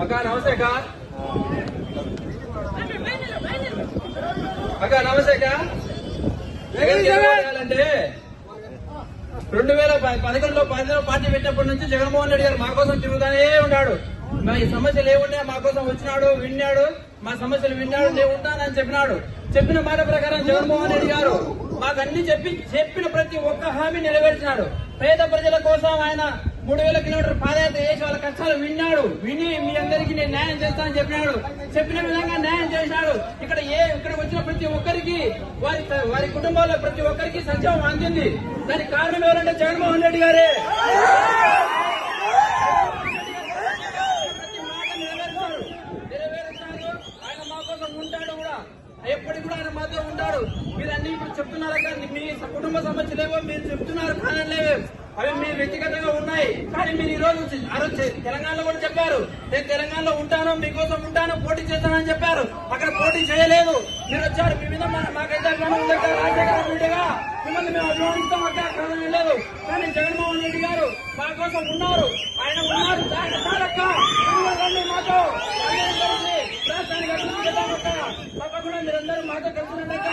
అక్క నమస్తే అక్క. అక్క నమస్తే అక్క. అంటే 2011లో పార్టీ పెట్టినప్పటి నుంచి జగన్మోహన్ రెడ్డి గారు మా కోసం తిరుగుతానే ఉన్నాడు. మా ఈ సమస్యలు ఏమున్నాయో మా కోసం వచ్చినాడు, విన్నాడు, మా సమస్యలు విన్నాడు, నేను ఉంటానని చెప్పినాడు. చెప్పిన మాట ప్రకారం జగన్మోహన్ రెడ్డి గారు మాకు అన్ని చెప్పిన ప్రతి ఒక్క హామీ నెరవేర్చినాడు. పేద ప్రజల కోసం ఆయన 3000 కిలోమీటర్ పాదయాత్ర చేసి వాళ్ళ కష్టాలు విని మీ అందరికీ నేను న్యాయం చేస్తానని చెప్పినాడు. చెప్పిన విధంగా న్యాయం చేసినాడు. ఇక్కడ వచ్చిన ప్రతి ఒక్కరికి వారి కుటుంబాల్లో ప్రతి ఒక్కరికి సంక్షేమం అందింది. దానికి కారణం ఎవరంటే జగన్మోహన్ రెడ్డి గారే. నెరవేరుస్తాడు. ఆయన మా కోసం ఉంటాడు కూడా, ఎప్పటికి కూడా ఆయన మాతో ఉంటాడు. మీరన్నీ ఇప్పుడు చెప్తున్నారు కానీ మీ కుటుంబ సమస్యలేవో మీరు చెప్తున్నారు, కారణలేవో అవి మీరు వ్యక్తిగతంగా ఉన్నాయి. కానీ మీరు ఈ రోజు తెలంగాణలో కూడా చెప్పారు, నేను తెలంగాణలో ఉంటాను, మీకోసం ఉంటాను, పోటీ చేస్తానని చెప్పారు. అక్కడ పోటీ చేయలేదు, మీరు వచ్చారు. మీ మీద మాకైతే అభిమానం రాజశేఖరగా మిమ్మల్ని మేము అభిమానిస్తాం, అక్కడ కారణం లేదు. కానీ జగన్మోహన్ రెడ్డి గారు మా కోసం ఉన్నారు, ఆయన ఉన్నారు. మాతో రాష్ట్రానికి అభివృద్ధి చేద్దామక్క, తప్పకుండా మీరందరూ మాతో కలిసినట్టు